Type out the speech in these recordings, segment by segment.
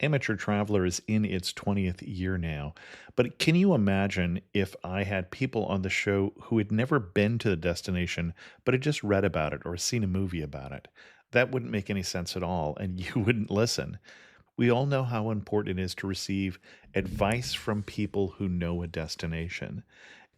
Amateur Traveler is in its 20th year now, but can you imagine if I had people on the show who had never been to the destination, but had just read about it or seen a movie about it? That wouldn't make any sense at all, and you wouldn't listen. We all know how important it is to receive advice from people who know a destination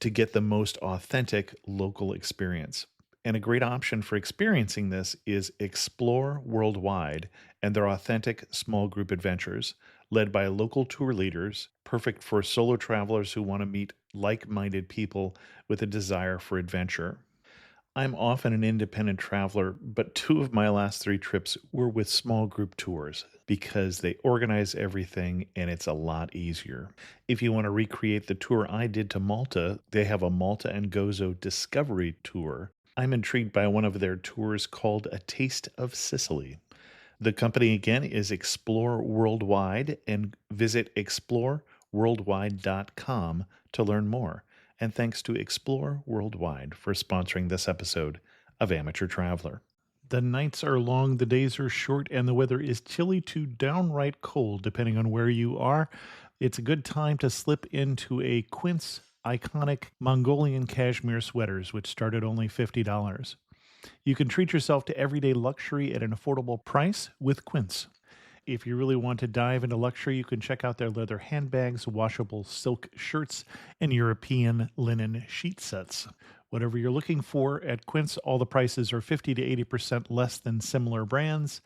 to get the most authentic local experience. And a great option for experiencing this is Explore Worldwide and their authentic small group adventures, led by local tour leaders, perfect for solo travelers who want to meet like minded people with a desire for adventure. I'm often an independent traveler, but two of my last three trips were with small group tours because they organize everything and it's a lot easier. If you want to recreate the tour I did to Malta, they have a Malta and Gozo Discovery Tour. I'm intrigued by one of their tours called A Taste of Sicily. The company again is Explore Worldwide, and visit exploreworldwide.com to learn more. And thanks to Explore Worldwide for sponsoring this episode of Amateur Traveler. The nights are long, the days are short, and the weather is chilly to downright cold, depending on where you are. It's a good time to slip into a Quince iconic Mongolian cashmere sweaters, which start at only $50. You can treat yourself to everyday luxury at an affordable price with Quince. If you really want to dive into luxury, you can check out their leather handbags, washable silk shirts, and European linen sheet sets. Whatever you're looking for at Quince, all the prices are 50 to 80% less than similar brands,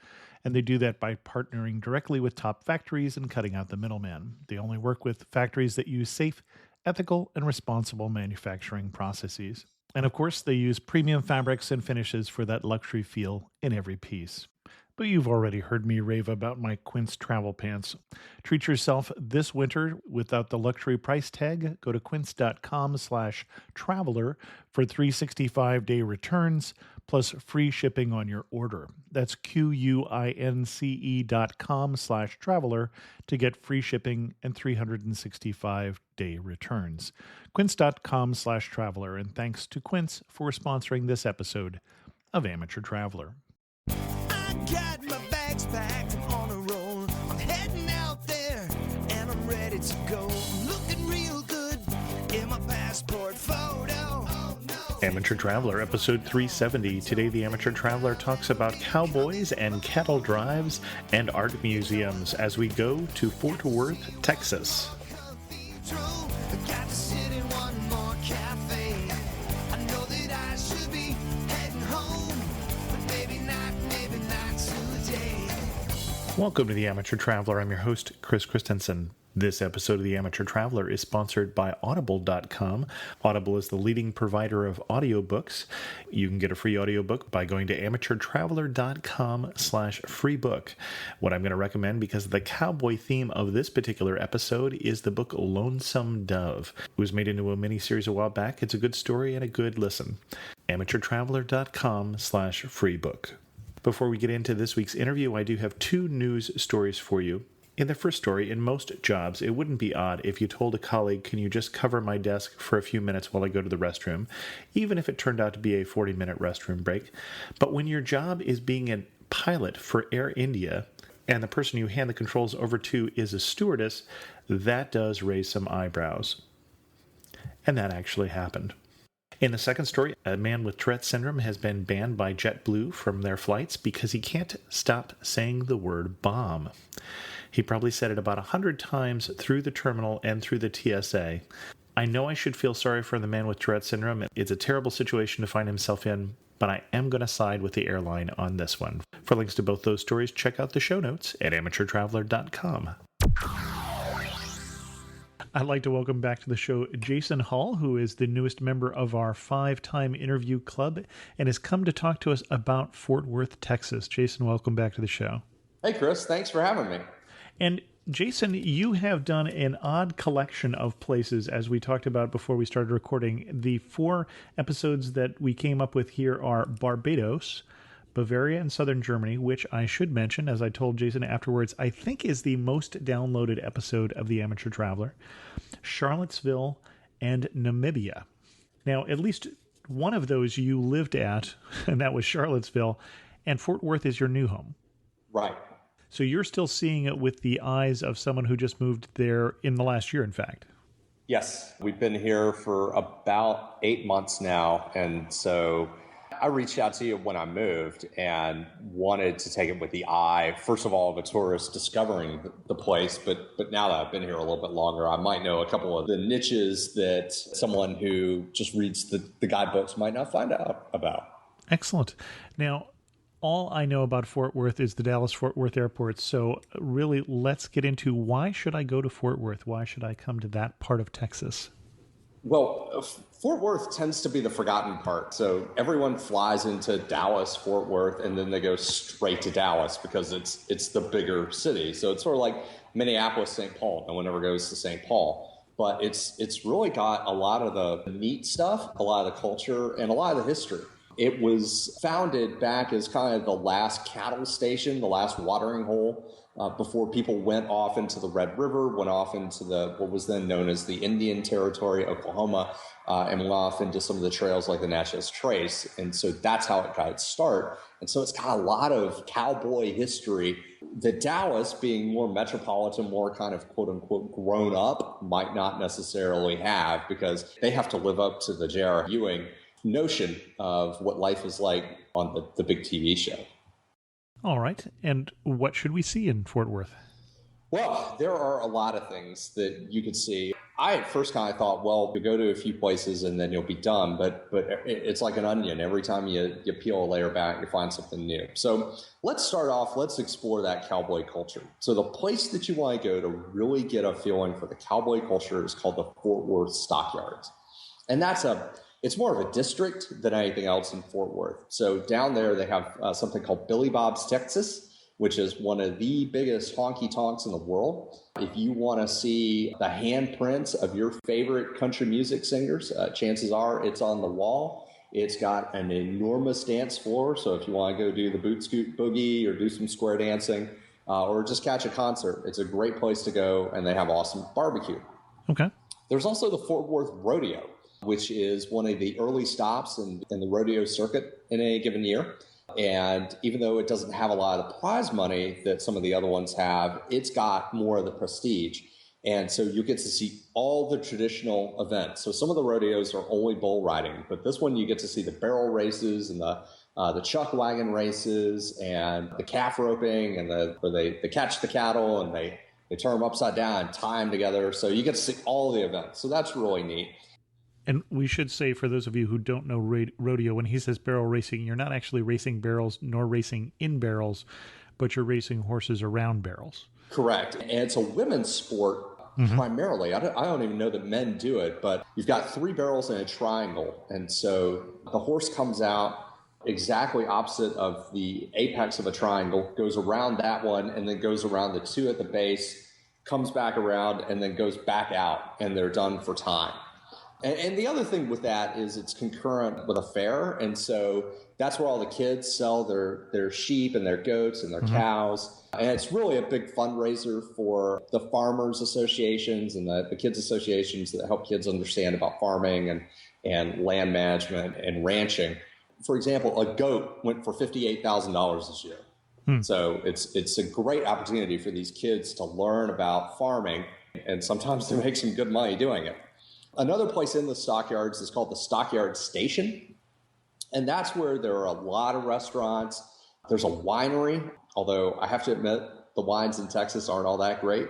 and they do that by partnering directly with top factories and cutting out the middleman. They only work with factories that use safe, ethical, and responsible manufacturing processes. And of course, they use premium fabrics and finishes for that luxury feel in every piece. But you've already heard me rave about my Quince travel pants. Treat yourself this winter without the luxury price tag. Go to quince.com/traveler for 365-day returns plus free shipping on your order. That's QUINCE.com/traveler to get free shipping and 365-day returns. Quince.com/traveler. And thanks to Quince for sponsoring this episode of Amateur Traveler. Got my bags packed, I'm on a roll. I'm heading out there and I'm ready to go. I'm looking real good in my passport photo. Oh, no. Amateur Traveler, episode 370. Today, the Amateur Traveler talks about cowboys and cattle drives and art museums as we go to Fort Worth, Texas. Cathedral, got to sit in one more cafe. I know that I should be heading home, but maybe not today. Welcome to the Amateur Traveler. I'm your host, Chris Christensen. This episode of the Amateur Traveler is sponsored by Audible.com. Audible is the leading provider of audiobooks. You can get a free audiobook by going to amateurtraveler.com/freebook. What I'm going to recommend, because the cowboy theme of this particular episode, is the book Lonesome Dove. It was made into a miniseries a while back. It's a good story and a good listen. amateurtraveler.com/freebook. Before we get into this week's interview, I do have two news stories for you. In the first story, in most jobs, it wouldn't be odd if you told a colleague, can you just cover my desk for a few minutes while I go to the restroom, even if it turned out to be a 40-minute restroom break. But when your job is being a pilot for Air India, and the person you hand the controls over to is a stewardess, that does raise some eyebrows. And that actually happened. In the second story, a man with Tourette syndrome has been banned by JetBlue from their flights because he can't stop saying the word bomb. He probably said it about 100 times through the terminal and through the TSA. I know I should feel sorry for the man with Tourette syndrome. It's a terrible situation to find himself in, but I am going to side with the airline on this one. For links to both those stories, check out the show notes at amateurtraveler.com. I'd like to welcome back to the show Jason Hall, who is the newest member of our 5-time interview club and has come to talk to us about Fort Worth, Texas. Jason, welcome back to the show. Hey, Chris. Thanks for having me. And Jason, you have done an odd collection of places, as we talked about before we started recording. The 4 episodes that we came up with here are Barbados, Bavaria, and Southern Germany, which I should mention, as I told Jason afterwards, I think is the most downloaded episode of The Amateur Traveler, Charlottesville, and Namibia. Now, at least one of those you lived at, and that was Charlottesville, and Fort Worth is your new home. Right. So you're still seeing it with the eyes of someone who just moved there in the last year, in fact. Yes, we've been here for about 8 months now. And so I reached out to you when I moved and wanted to take it with the eye, first of all, of a tourist discovering the place. But now that I've been here a little bit longer, I might know a couple of the niches that someone who just reads the guidebooks might not find out about. Excellent. Now, all I know about Fort Worth is the Dallas-Fort Worth Airport. So really, let's get into why should I go to Fort Worth? Why should I come to that part of Texas? Well, Fort Worth tends to be the forgotten part. So everyone flies into Dallas, Fort Worth, and then they go straight to Dallas because it's the bigger city. So it's sort of like Minneapolis, St. Paul. No one ever goes to St. Paul. But it's really got a lot of the neat stuff, a lot of the culture, and a lot of the history. It was founded back as kind of the last cattle station, the last watering hole, before people went off into the Red River, went off into what was then known as the Indian Territory, Oklahoma, and went off into some of the trails like the Natchez Trace. And so that's how it got its start. And so it's got a lot of cowboy history that Dallas, being more metropolitan, more kind of quote unquote grown up, might not necessarily have, because they have to live up to the J.R. Ewing notion of what life is like on the big TV show. All right. And what should we see in Fort Worth? Well, there are a lot of things that you could see. I at first kind of thought, well, you go to a few places and then you'll be done. But it's like an onion. Every time you peel a layer back, you find something new. So let's start off. Let's explore that cowboy culture. So the place that you want to go to really get a feeling for the cowboy culture is called the Fort Worth Stockyards. And it's more of a district than anything else in Fort Worth. So down there, they have something called Billy Bob's Texas, which is one of the biggest honky-tonks in the world. If you want to see the handprints of your favorite country music singers, chances are it's on the wall. It's got an enormous dance floor. So if you want to go do the boot scoot boogie or do some square dancing or just catch a concert, it's a great place to go, and they have awesome barbecue. Okay. There's also the Fort Worth Rodeo, which is one of the early stops in the rodeo circuit in any given year. And even though it doesn't have a lot of the prize money that some of the other ones have, it's got more of the prestige. And so you get to see all the traditional events. So some of the rodeos are only bull riding, but this one you get to see the barrel races and the chuck wagon races and the calf roping and where they catch the cattle and they turn them upside down and tie them together. So you get to see all the events. So that's really neat. And we should say, for those of you who don't know rodeo, when he says barrel racing, you're not actually racing barrels nor racing in barrels, but you're racing horses around barrels. Correct. And it's a women's sport primarily. I don't even know that men do it, but you've got 3 barrels in a triangle. And so the horse comes out exactly opposite of the apex of a triangle, goes around that one, and then goes around the 2 at the base, comes back around, and then goes back out, and they're done for time. And the other thing with that is it's concurrent with a fair. And so that's where all the kids sell their sheep and their goats and their cows. And it's really a big fundraiser for the farmers associations and the kids associations that help kids understand about farming and land management and ranching. For example, a goat went for $58,000 this year. So it's a great opportunity for these kids to learn about farming, and sometimes to make some good money doing it. Another place in the stockyards is called the Stockyard Station. And that's where there are a lot of restaurants. There's a winery, although I have to admit the wines in Texas aren't all that great.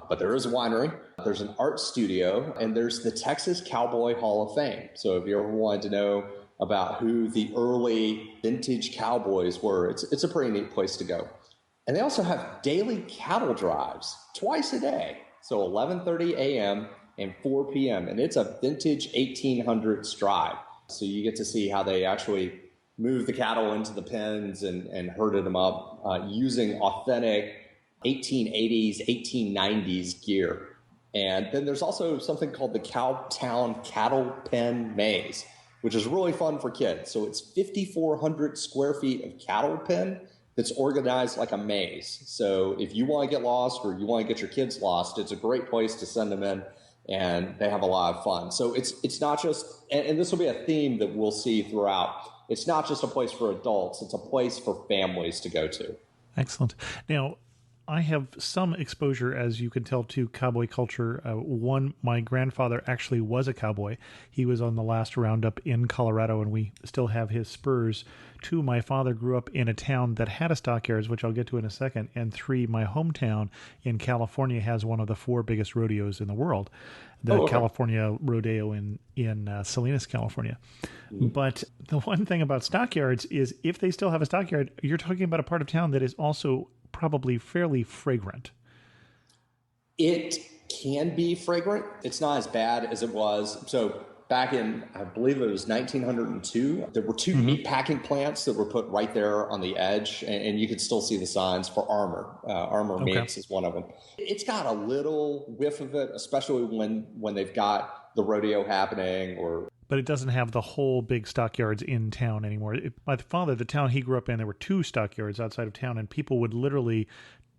But there is a winery. There's an art studio, and there's the Texas Cowboy Hall of Fame. So if you ever wanted to know about who the early vintage cowboys were, it's a pretty neat place to go. And they also have daily cattle drives twice a day. So 11:30 a.m. and 4 p.m. And it's a vintage 1800s drive. So you get to see how they actually moved the cattle into the pens and herded them up using authentic 1880s, 1890s gear. And then there's also something called the Cowtown Cattle Pen Maze, which is really fun for kids. So it's 5,400 square feet of cattle pen that's organized like a maze. So if you want to get lost or you want to get your kids lost, it's a great place to send them in. And they have a lot of fun. So it's not just, and this will be a theme that we'll see throughout. It's not just a place for adults. It's a place for families to go to. Excellent. Now, I have some exposure, as you can tell, to cowboy culture. My grandfather actually was a cowboy. He was on the last roundup in Colorado, and we still have his spurs. Two, my father grew up in a town that had a stockyards, which I'll get to in a second. And three, my hometown in California has one of the four biggest rodeos in the world, the California Rodeo in Salinas, California. But the one thing about stockyards is if they still have a stockyard, you're talking about a part of town that is also probably fairly fragrant. It can be fragrant. It's not as bad as it was. So back in, I believe it was 1902, there were two meat packing plants that were put right there on the edge, and you could still see the signs for Armor. Armor Meats is one of them. It's got a little whiff of it, especially when they've got the rodeo happening or... But it doesn't have the whole big stockyards in town anymore. My father, the town he grew up in, there were two stockyards outside of town, and people would literally,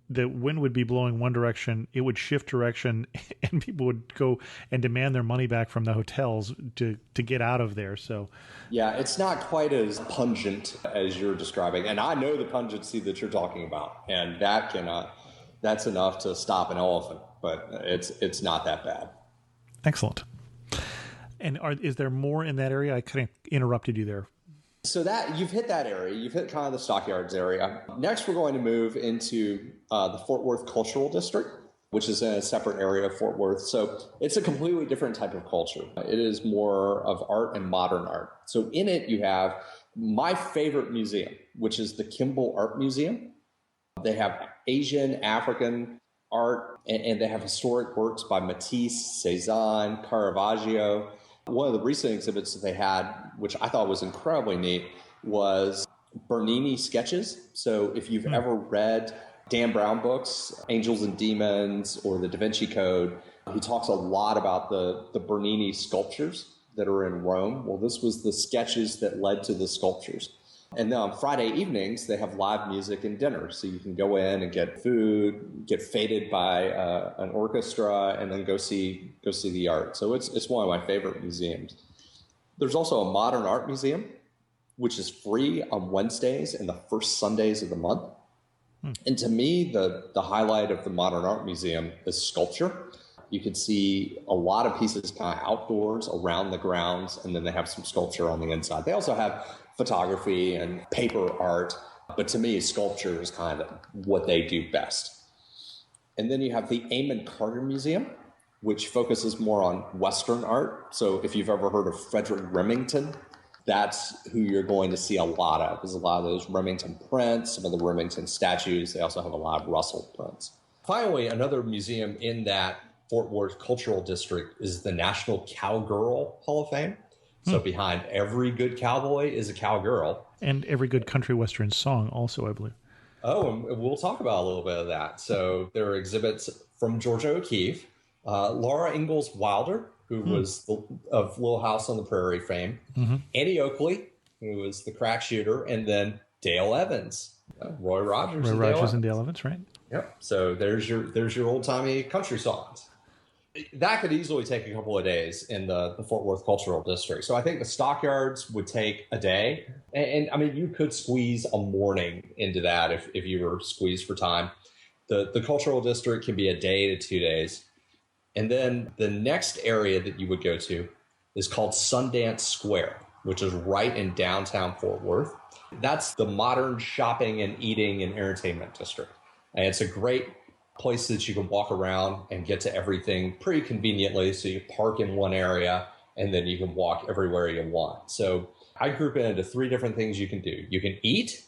the wind would be blowing one direction, it would shift direction, and people would go and demand their money back from the hotels to get out of there. So, yeah, it's not quite as pungent as you're describing, and I know the pungency that you're talking about, and that's enough to stop an elephant, but it's not that bad. Excellent. And is there more in that area? I kind of interrupted you there. So that you've hit that area. You've hit kind of the stockyards area. Next, we're going to move into the Fort Worth Cultural District, which is in a separate area of Fort Worth. So it's a completely different type of culture. It is more of art and modern art. So in it, you have my favorite museum, which is the Kimball Art Museum. They have Asian, African art, and they have historic works by Matisse, Cezanne, Caravaggio. One of the recent exhibits that they had, which I thought was incredibly neat, was Bernini sketches. So if you've ever read Dan Brown books, Angels and Demons or the Da Vinci Code, he talks a lot about the Bernini sculptures that are in Rome. Well, this was the sketches that led to the sculptures. And then on Friday evenings, they have live music and dinner. So you can go in and get food, get faded by an orchestra, and then go see the art. So it's one of my favorite museums. There's also a modern art museum, which is free on Wednesdays and the first Sundays of the month. And to me, the highlight of the modern art museum is sculpture. You can see a lot of pieces kind of outdoors around the grounds, and then they have some sculpture on the inside. They also have photography and paper art, but to me, sculpture is kind of what they do best. And then you have the Amon Carter Museum, which focuses more on Western art. So if you've ever heard of Frederick Remington, that's who you're going to see a lot of. There's a lot of those Remington prints, some of the Remington statues. They also have a lot of Russell prints. Finally, another museum in that Fort Worth Cultural District is the National Cowgirl Hall of Fame. So behind every good cowboy is a cowgirl. And every good country western song also, I believe. Oh, and we'll talk about a little bit of that. So there are exhibits from Georgia O'Keeffe, Laura Ingalls Wilder, who was of Little House on the Prairie fame, Annie Oakley, who was the crack shooter, and then Dale Evans, Roy Rogers. Roy Rogers and Dale Evans, right? Yep. So there's your old-timey country songs. That could easily take a couple of days in the Fort Worth Cultural District. So I think the stockyards would take a day. And I mean, you could squeeze a morning into that if you were squeezed for time. The Cultural District can be a day to 2 days. And then the next area that you would go to is called Sundance Square, which is right in downtown Fort Worth. That's the modern shopping and eating and entertainment district. And it's a great place that you can walk around and get to everything pretty conveniently. So you park in one area and then you can walk everywhere you want. So I group it into three different things you can do. You can eat.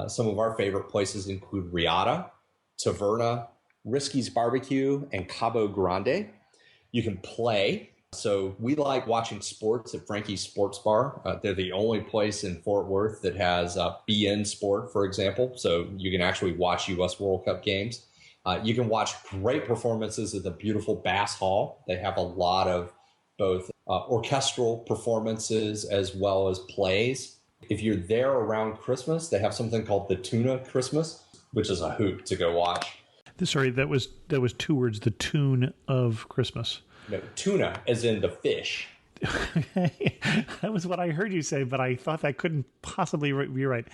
Some of our favorite places include Riata, Taverna, Risky's Barbecue, and Cabo Grande. You can play. So we like watching sports at Frankie's Sports Bar. They're the only place in Fort Worth that has BN Sport, for example. So you can actually watch U.S. World Cup games. You can watch great performances at the beautiful Bass Hall. They have a lot of both orchestral performances as well as plays. If you're there around Christmas, they have something called the Tuna Christmas, which is a hoot to go watch. Sorry, that was 2 words, the tune of Christmas. No, tuna as in the fish. That was what I heard you say, but I thought that couldn't possibly be right.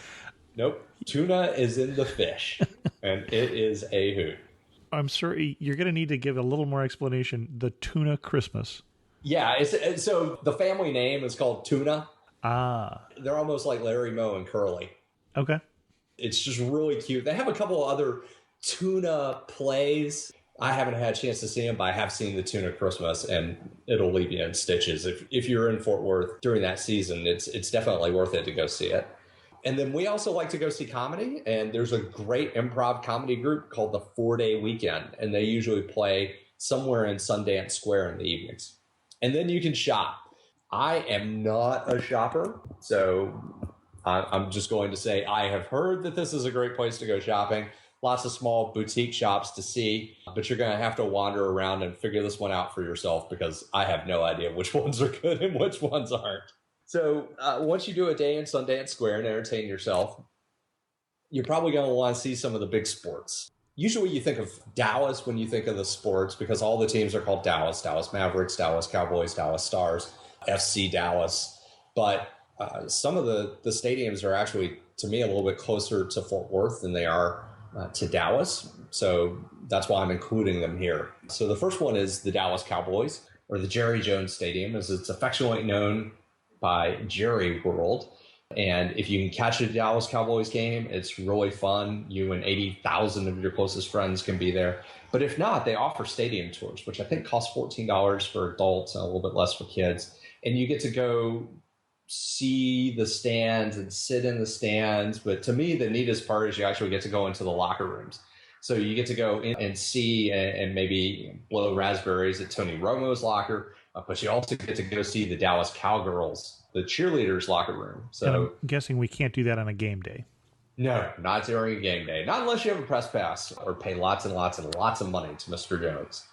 Nope. Tuna is in the fish, and it is a hoot. I'm sorry, you're going to need to give a little more explanation. The tuna Christmas. Yeah, so the family name is called Tuna. Ah, They're almost like Larry, Moe, and Curly. okay. It's just really cute. They have a couple of other tuna plays. I haven't had a chance to see them, but I have seen the Tuna Christmas, and it'll leave you in stitches. If you're in Fort Worth during that season, it's definitely worth it to go see it. And then we also like to go see comedy, and there's a great improv comedy group called the 4-Day Weekend, and they usually play somewhere in Sundance Square in the evenings. And then you can shop. I am not a shopper, so I'm just going to say I have heard that this is a great place to go shopping. Lots of small boutique shops to see, but you're going to have to wander around and figure this one out for yourself because I have no idea which ones are good and which ones aren't. So once you do a day in Sundance Square and entertain yourself, you're probably going to want to see some of the big sports. Usually you think of Dallas when you think of the sports because all the teams are called Dallas Mavericks, Dallas Cowboys, Dallas Stars, FC Dallas. But some of the stadiums are actually, to me, a little bit closer to Fort Worth than they are to Dallas. So that's why I'm including them here. So the first one is the Dallas Cowboys, or the Jerry Jones Stadium, as it's affectionately known by Jerry World. And if you can catch a Dallas Cowboys game, it's really fun. You and 80,000 of your closest friends can be there. But if not, they offer stadium tours, which I think cost $14 for adults and a little bit less for kids. And you get to go see the stands and sit in the stands. But to me, the neatest part is you actually get to go into the locker rooms. So you get to go in and see and maybe blow raspberries at Tony Romo's locker. But you also get to go see the Dallas Cowgirls, the cheerleaders' locker room. So And I'm guessing we can't do that on a game day. no, not during a game day. Not unless you have a press pass or pay lots and lots and lots of money to Mr. Jones.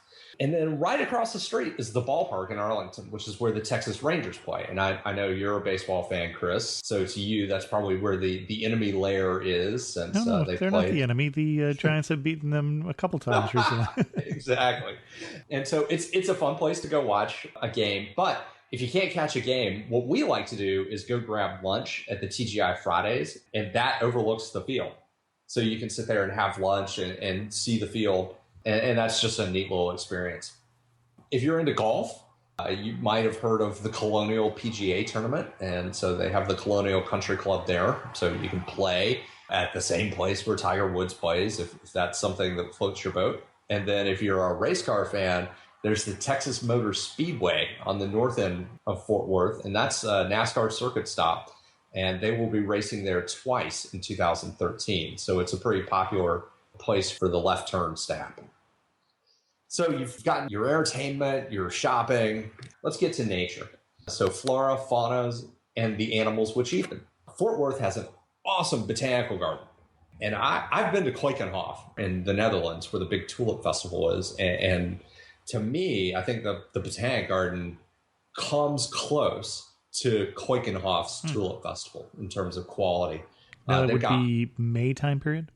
And then right across the street is the ballpark in Arlington, which is where the Texas Rangers play. And I know you're a baseball fan, Chris. So to you, that's probably where the enemy lair is. Since No, they've they're played. not the enemy. The Giants have beaten them a couple times recently. Exactly. And so it's a fun place to go watch a game. But if you can't catch a game, what we like to do is go grab lunch at the TGI Fridays, and that overlooks the field. So you can sit there and have lunch and see the field, and that's just a neat little experience. If you're into golf, you might have heard of the Colonial PGA Tournament, and so they have the Colonial Country Club there, so you can play at the same place where Tiger Woods plays, if that's something that floats your boat. And then if you're a race car fan, there's the Texas Motor Speedway on the north end of Fort Worth, and that's a NASCAR circuit stop, and they will be racing there twice in 2013. So it's a pretty popular place for the left turn stamp. So you've got your entertainment, your shopping. Let's get to nature. So flora, fauna, and the animals which eat them. Fort Worth has an awesome botanical garden. And I've been to Keukenhof in the Netherlands where the big tulip festival is. And to me, I think the Botanic Garden comes close to Keukenhof's tulip festival in terms of quality. Now that would be May time period?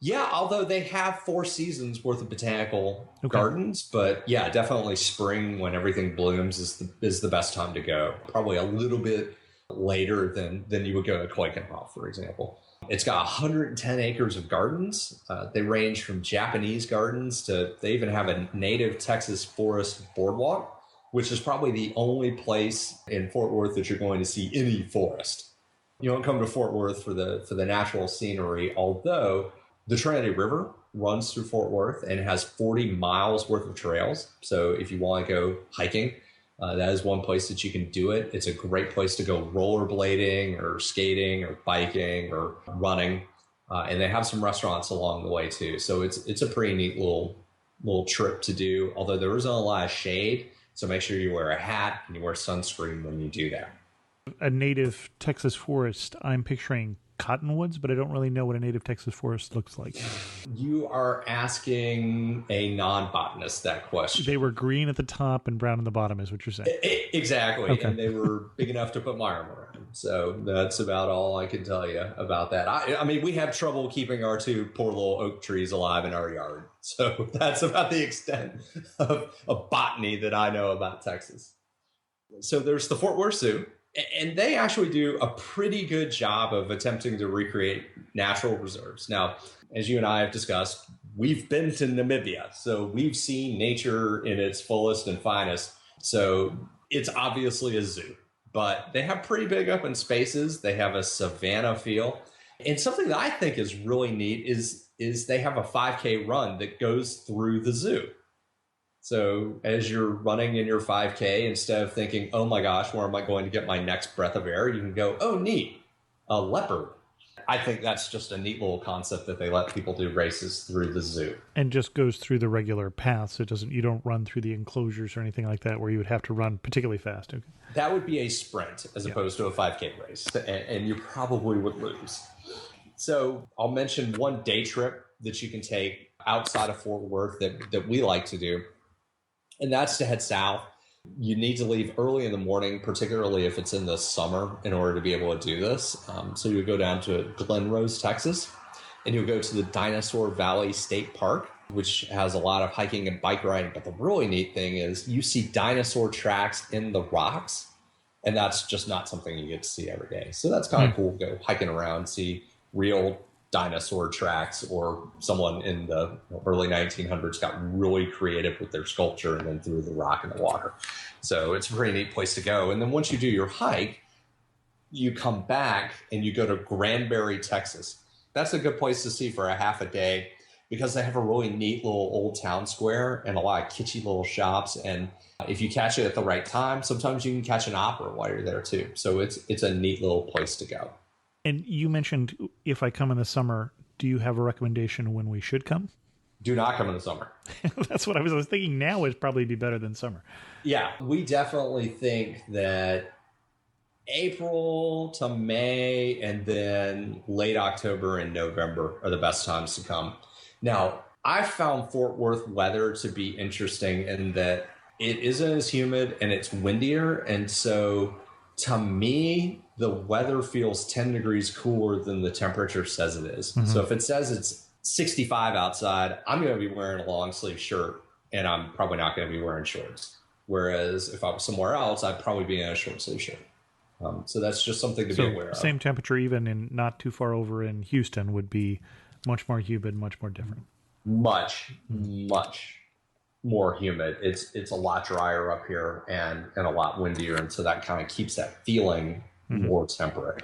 Yeah, although they have 4 seasons worth of botanical gardens, but yeah, definitely spring when everything blooms is the best time to go. Probably a little bit later than you would go to Keukenhof, for example. It's got 110 acres of gardens. They range from Japanese gardens to they even have a native Texas forest boardwalk, which is probably the only place in Fort Worth that you're going to see any forest. You don't come to Fort Worth for the natural scenery, although the Trinity River runs through Fort Worth and has 40 miles worth of trails. So if you want to go hiking, that is one place that you can do it. It's a great place to go rollerblading or skating or biking or running. And they have some restaurants along the way too. So it's a pretty neat little trip to do, although there isn't a lot of shade. So make sure you wear a hat and you wear sunscreen when you do that. A native Texas forest, I'm picturing cottonwoods, but I don't really know what a native Texas forest looks like. You are asking a non-botanist that question. They were green at the top and brown at the bottom is what you're saying. Exactly. Okay. And they were big enough to put my arm around. So that's about all I can tell you about that. I mean, we have trouble keeping our 2 poor little oak trees alive in our yard. So that's about the extent of botany that I know about Texas. So there's the Fort Worth Zoo. And they actually do a pretty good job of attempting to recreate natural reserves. Now, as you and I have discussed, we've been to Namibia, so we've seen nature in its fullest and finest. So it's obviously a zoo, but they have pretty big open spaces. They have a savanna feel. And something that I think is really neat is they have a 5K run that goes through the zoo. So as you're running in your 5K, instead of thinking, oh my gosh, where am I going to get my next breath of air? You can go, oh, neat, a leopard. I think that's just a neat little concept that they let people do races through the zoo. And just goes through the regular paths. It doesn't. You don't run through the enclosures or anything like that where you would have to run particularly fast. Okay. That would be a sprint as opposed to a 5K race, and you probably would lose. So I'll mention one day trip that you can take outside of Fort Worth that we like to do. And that's to head south. You need to leave early in the morning, particularly if it's in the summer, in order to be able to do this. So you would go down to Glen Rose, Texas, and you'll go to the Dinosaur Valley State Park, which has a lot of hiking and bike riding. But the really neat thing is you see dinosaur tracks in the rocks, and that's just not something you get to see every day. So that's kind of cool. Go hiking around, see real dinosaur tracks, or someone in the early 1900s got really creative with their sculpture and then threw the rock in the water. So it's a pretty neat place to go. And then once you do your hike, you come back and you go to Granbury, Texas. That's a good place to see for a half a day because they have a really neat little old town square and a lot of kitschy little shops. And if you catch it at the right time, sometimes you can catch an opera while you're there too. So it's a neat little place to go. And you mentioned if I come in the summer, do you have a recommendation when we should come? Do not come in the summer. That's what I was thinking. Now would probably be better than summer. Yeah, we definitely think that April to May and then late October and November are the best times to come. Now, I found Fort Worth weather to be interesting in that it isn't as humid and it's windier. And so to me, the weather feels 10 degrees cooler than the temperature says it is. Mm-hmm. So if it says it's 65 outside, I'm going to be wearing a long sleeve shirt and I'm probably not going to be wearing shorts. Whereas if I was somewhere else, I'd probably be in a short sleeve shirt. So that's just something to be aware of. Same temperature, even in not too far over in Houston, would be much more humid, much more different. Much more humid. It's a lot drier up here and a lot windier. And so that kind of keeps that feeling more temperate.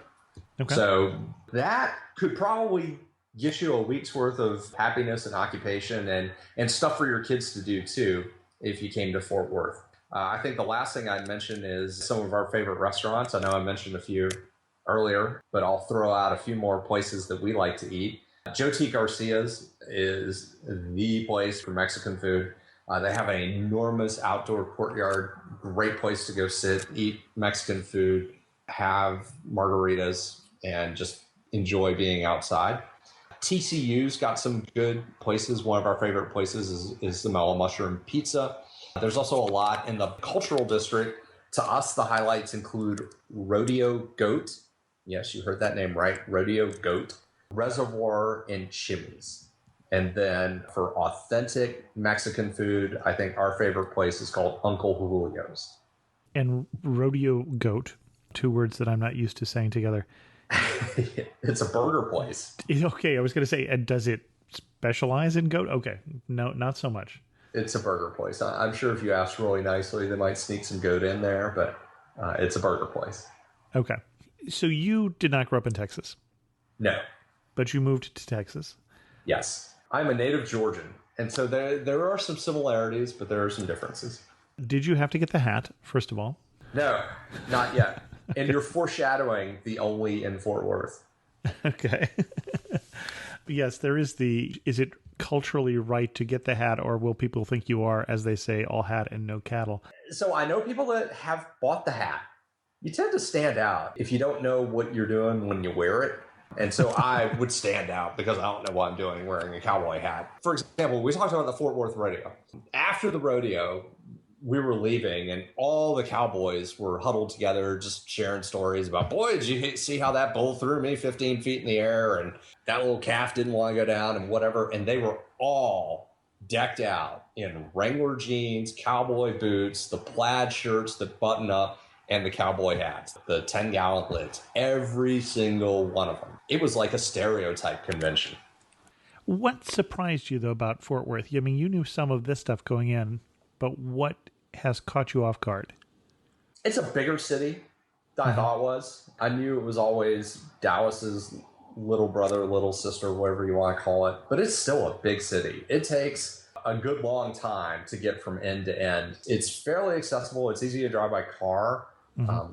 Okay. So that could probably get you a week's worth of happiness and occupation and stuff for your kids to do too if you came to Fort Worth. I think the last thing I'd mention is some of our favorite restaurants. I know I mentioned a few earlier, but I'll throw out a few more places that we like to eat. Joe T. Garcia's is the place for Mexican food. They have an enormous outdoor courtyard, great place to go sit, eat Mexican food, have margaritas, and just enjoy being outside. TCU's got some good places. One of our favorite places is the Mellow Mushroom Pizza. There's also a lot in the cultural district. To us, the highlights include Rodeo Goat. Yes, you heard that name right. Rodeo Goat, Reservoir, and Chimneys. And then for authentic Mexican food, I think our favorite place is called Uncle Julio's. And Rodeo Goat, two words that I'm not used to saying together. It's a burger place. Okay, I was going to say, and does it specialize in goat? Okay, no, not so much. It's a burger place. I'm sure if you ask really nicely, they might sneak some goat in there, but it's a burger place. Okay. So you did not grow up in Texas? No. But you moved to Texas? Yes. I'm a native Georgian. And so there are some similarities, but there are some differences. Did you have to get the hat, first of all? No, not yet. And you're foreshadowing the only in Fort Worth. Okay. Yes, there is is it culturally right to get the hat, or will people think you are, as they say, all hat and no cattle? So I know people that have bought the hat. You tend to stand out if you don't know what you're doing when you wear it. And so I would stand out because I don't know what I'm doing wearing a cowboy hat. For example, we talked about the Fort Worth rodeo. After the rodeo, we were leaving and all the cowboys were huddled together just sharing stories about, boy, did you see how that bull threw me 15 feet in the air and that little calf didn't want to go down and whatever. And they were all decked out in Wrangler jeans, cowboy boots, the plaid shirts that button up. and the cowboy hats, the 10-gallon lids, every single one of them. It was like a stereotype convention. What surprised you, though, about Fort Worth? I mean, you knew some of this stuff going in, but what has caught you off guard? It's a bigger city than I thought it was. I knew it was always Dallas's little brother, little sister, whatever you want to call it, but it's still a big city. It takes a good long time to get from end to end. It's fairly accessible. It's easy to drive by car.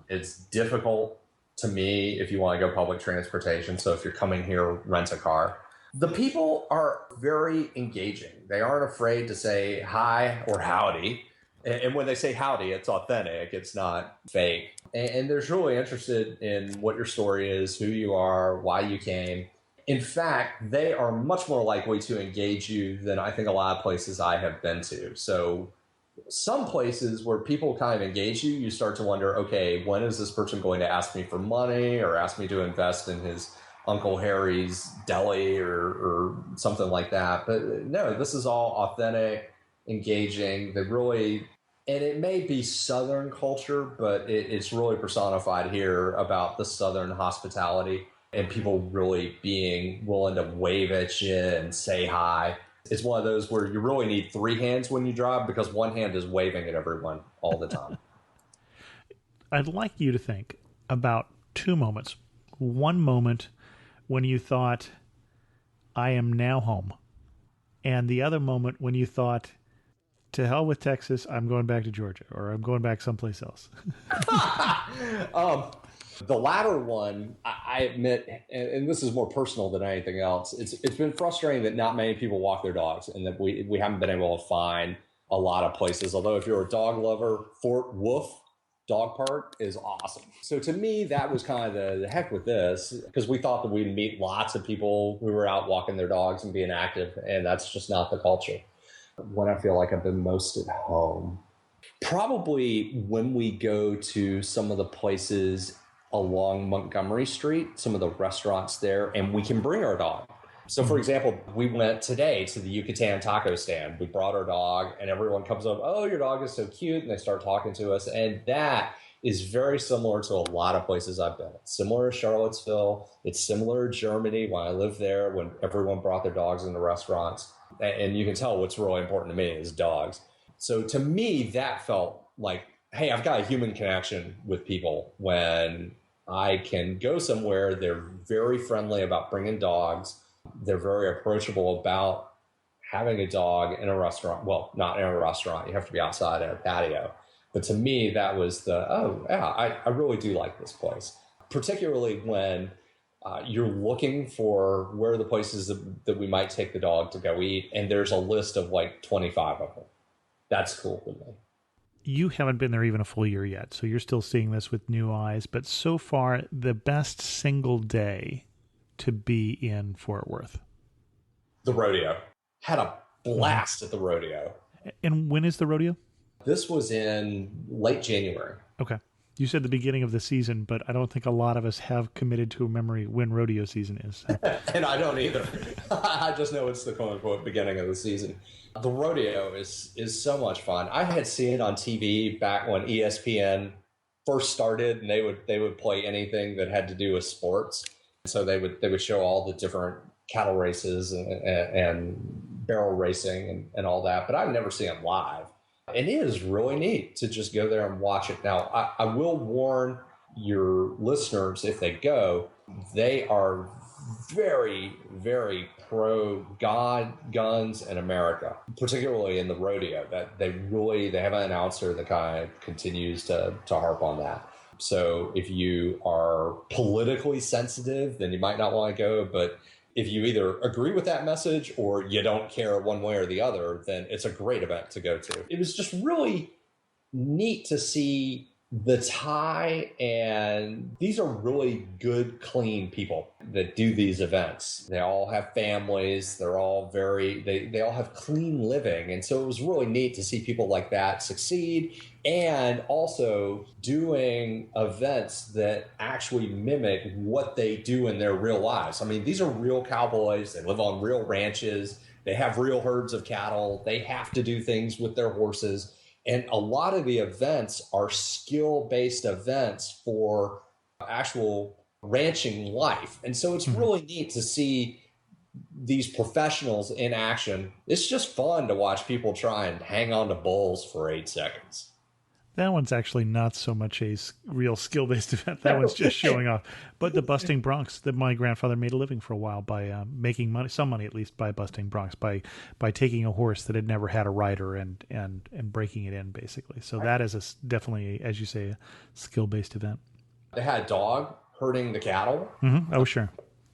It's difficult to me if you want to go public transportation. So if you're coming here, rent a car. The people are very engaging. They aren't afraid to say hi or howdy. And when they say howdy, it's authentic. It's not fake. And they're really interested in what your story is, who you are, why you came. In fact, they are much more likely to engage you than I think a lot of places I have been to. So some places where people kind of engage you, you start to wonder, okay, when is this person going to ask me for money or ask me to invest in his Uncle Harry's deli or something like that? But no, this is all authentic, engaging. They really, and it may be Southern culture, but it's really personified here about the Southern hospitality and people really being willing to wave at you and say hi. It's one of those where you really need three hands when you drive because one hand is waving at everyone all the time. I'd like you to think about two moments. One moment when you thought, I am now home. And the other moment when you thought, to hell with Texas, I'm going back to Georgia, or I'm going back someplace else. The latter one, I admit, and this is more personal than anything else, it's been frustrating that not many people walk their dogs and that we haven't been able to find a lot of places. Although if you're a dog lover, Fort Wolf Dog Park is awesome. So to me, that was kind of the heck with this, because we thought that we'd meet lots of people who were out walking their dogs and being active, and that's just not the culture. When I feel like I've been most at home, probably when we go to some of the places along Montgomery Street, some of the restaurants there, and we can bring our dog. So, for example, we went today to the Yucatan taco stand. We brought our dog, and everyone comes up, oh, your dog is so cute, and they start talking to us. And that is very similar to a lot of places I've been. It's similar to Charlottesville. It's similar to Germany when I lived there, when everyone brought their dogs in the restaurants. And you can tell what's really important to me is dogs. So to me, that felt like, hey, I've got a human connection with people when I can go somewhere. They're very friendly about bringing dogs. They're very approachable about having a dog in a restaurant. Well, not in a restaurant. You have to be outside in a patio. But to me, that was I really do like this place, particularly when you're looking for where are the places that we might take the dog to go eat. And there's a list of like 25 of them. That's cool with me. You haven't been there even a full year yet, so you're still seeing this with new eyes. But so far, the best single day to be in Fort Worth? The rodeo. Had a blast at the rodeo. And when is the rodeo? This was in late January. Okay. You said the beginning of the season, but I don't think a lot of us have committed to a memory when rodeo season is. And I don't either. I just know it's the quote-unquote beginning of the season. The rodeo is so much fun. I had seen it on TV back when ESPN first started, and they would play anything that had to do with sports. So they would show all the different cattle races and barrel racing and all that, but I've never seen it live. And it is really neat to just go there and watch it. Now, I will warn your listeners, if they go, they are very, very pro God, guns, and America, particularly in the rodeo. That they have an announcer that kind of continues to harp on that. So if you are politically sensitive, then you might not want to go. But if you either agree with that message or you don't care one way or the other, then it's a great event to go to. It was just really neat to see the tie, and these are really good, clean people that do these events. They all have families. They're all they all have clean living. And so it was really neat to see people like that succeed and also doing events that actually mimic what they do in their real lives. I mean, these are real cowboys. They live on real ranches. They have real herds of cattle. They have to do things with their horses. And a lot of the events are skill-based events for actual ranching life. And so it's really neat to see these professionals in action. It's just fun to watch people try and hang on to bulls for 8 seconds. That one's actually not so much a real skill-based event. That one's just showing off. But the busting broncs, that my grandfather made a living for a while by making money, some money at least, by busting broncs, by taking a horse that had never had a rider and breaking it in, basically. So that is definitely, as you say, a skill-based event. They had a dog herding the cattle. Mm-hmm. Oh, sure.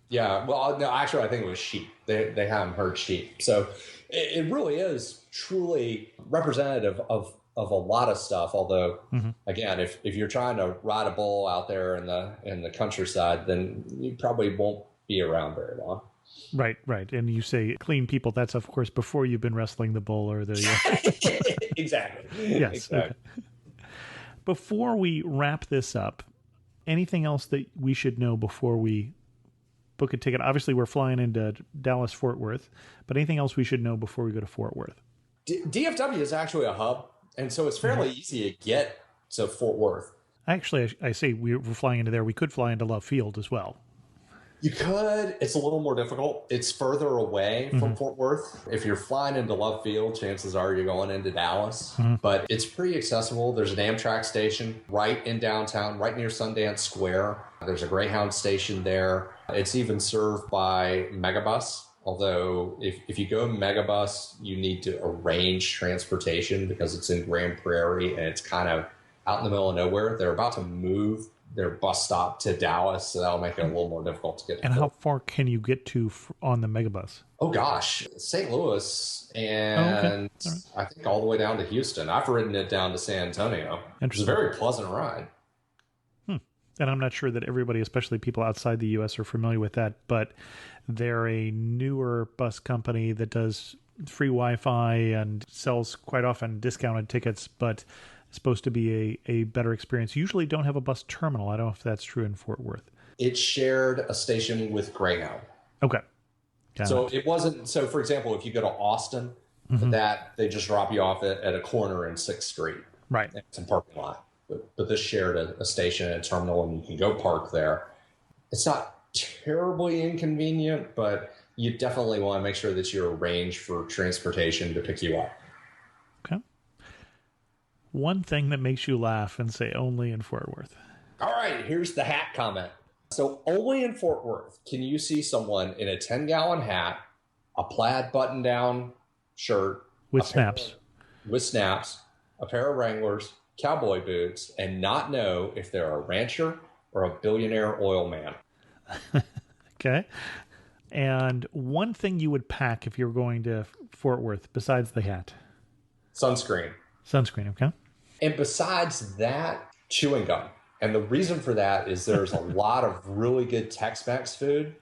Yeah, well, no, actually, I think it was sheep. They had them herd sheep. So it really is truly representative of a lot of stuff. Although, again, if you're trying to ride a bull out there in the countryside, then you probably won't be around very long. Right. And you say clean people. That's, of course, before you've been wrestling the bull or the... Exactly. Yes. Exactly. Okay. Before we wrap this up, anything else that we should know before we book a ticket? Obviously, we're flying into Dallas-Fort Worth, but anything else we should know before we go to Fort Worth? DFW is actually a hub, and so it's fairly easy to get to Fort Worth. Actually, I say we're flying into there. We could fly into Love Field as well. You could. It's a little more difficult. It's further away from Fort Worth. If you're flying into Love Field, chances are you're going into Dallas. But it's pretty accessible. There's an Amtrak station right in downtown, right near Sundance Square. There's a Greyhound station there. It's even served by Megabus. Although if you go Megabus, you need to arrange transportation because it's in Grand Prairie and it's kind of out in the middle of nowhere. They're about to move their bus stop to Dallas, so that'll make it a little more difficult to get to. And how far can you get to on the Megabus? Oh, gosh. St. Louis and I think all the way down to Houston. I've ridden it down to San Antonio. It's a very pleasant ride. And I'm not sure that everybody, especially people outside the U.S., are familiar with that, but they're a newer bus company that does free Wi-Fi and sells quite often discounted tickets, but it's supposed to be a better experience. Usually don't have a bus terminal. I don't know if that's true in Fort Worth. It shared a station with Greyhound. Okay. So it wasn't, so for example, if you go to Austin, that they just drop you off at a corner in 6th Street. Right. It's a parking lot. But this shared a station and a terminal, and you can go park there. It's not terribly inconvenient, but you definitely want to make sure that you arrange for transportation to pick you up. Okay. One thing that makes you laugh and say only in Fort Worth. All right, here's the hat comment. So only in Fort Worth can you see someone in a 10-gallon hat, a plaid button-down shirt. With snaps. A pair of Wranglers, cowboy boots, and not know if they're a rancher or a billionaire oil man. Okay. And one thing you would pack if you were going to Fort Worth besides the hat? Sunscreen. Sunscreen, okay. And besides that, chewing gum. And the reason for that is there's a lot of really good Tex-Mex food.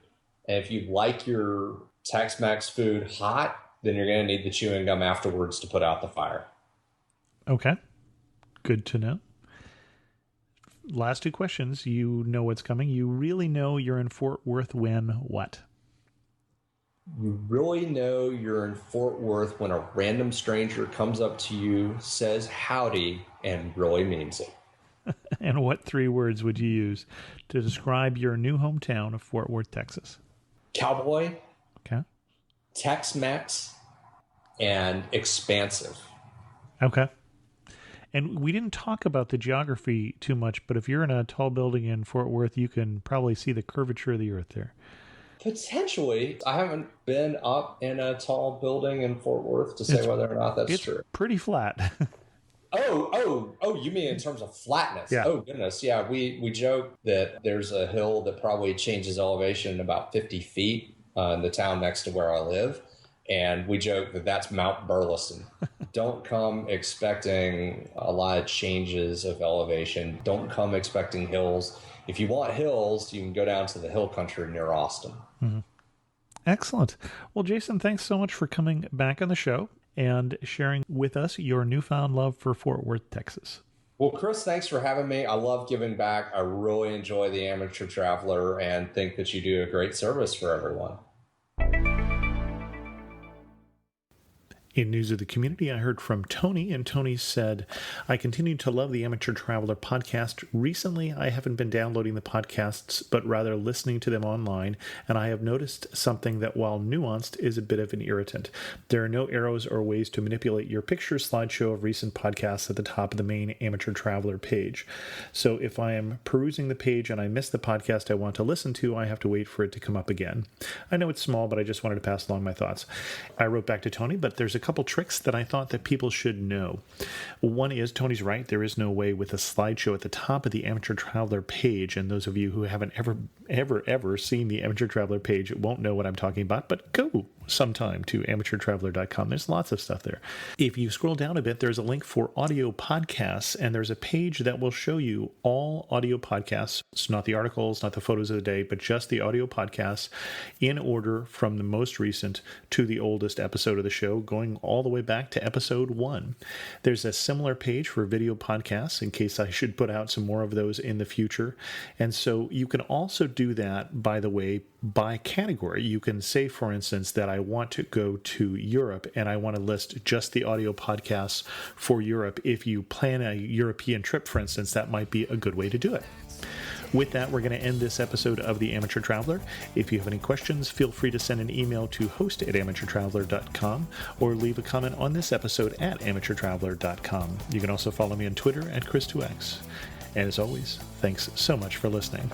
And if you like your Tex-Mex food hot, then you're going to need the chewing gum afterwards to put out the fire. Okay. Good to know. Last 2 questions. You know what's coming. You really know you're in Fort Worth when what? You really know you're in Fort Worth when a random stranger comes up to you, says howdy, and really means it. And what 3 words would you use to describe your new hometown of Fort Worth, Texas? Cowboy, Okay. Tex-Mex, and expansive. Okay. And we didn't talk about the geography too much, but if you're in a tall building in Fort Worth, you can probably see the curvature of the earth there. Potentially. I haven't been up in a tall building in Fort Worth to say whether or not that's true. Pretty flat. Oh, you mean in terms of flatness? Yeah. Oh, goodness. Yeah, we joke that there's a hill that probably changes elevation about 50 feet in the town next to where I live. And we joke that that's Mount Burleson. Don't come expecting a lot of changes of elevation. Don't come expecting hills. If you want hills, you can go down to the hill country near Austin. Mm-hmm. Excellent. Well, Jason, thanks so much for coming back on the show and sharing with us your newfound love for Fort Worth, Texas. Well, Chris, thanks for having me. I love giving back. I really enjoy the Amateur Traveler and think that you do a great service for everyone. In news of the community, I heard from Tony, and Tony said, I continue to love the Amateur Traveler podcast. Recently, I haven't been downloading the podcasts, but rather listening to them online, and I have noticed something that, while nuanced, is a bit of an irritant. There are no arrows or ways to manipulate your picture slideshow of recent podcasts at the top of the main Amateur Traveler page. So if I am perusing the page and I miss the podcast I want to listen to, I have to wait for it to come up again. I know it's small, but I just wanted to pass along my thoughts. I wrote back to Tony, but there's a couple tricks that I thought that people should know. One is, Tony's right, there is no way with a slideshow at the top of the Amateur Traveler page, and those of you who haven't ever seen the Amateur Traveler page won't know what I'm talking about, but go sometime to amateurtraveler.com. There's lots of stuff there. If you scroll down a bit, there's a link for audio podcasts, and there's a page that will show you all audio podcasts. It's not the articles, not the photos of the day, but just the audio podcasts in order from the most recent to the oldest episode of the show, going all the way back to episode 1. There's a similar page for video podcasts in case I should put out some more of those in the future. And so you can also do that, by the way, by category. You can say, for instance, that I want to go to Europe and I want to list just the audio podcasts for Europe. If you plan a European trip, for instance, that might be a good way to do it. With that, we're going to end this episode of The Amateur Traveler. If you have any questions, feel free to send an email to host@amateurtraveler.com or leave a comment on this episode at amateurtraveler.com. You can also follow me on Twitter at Chris2X. And as always, thanks so much for listening.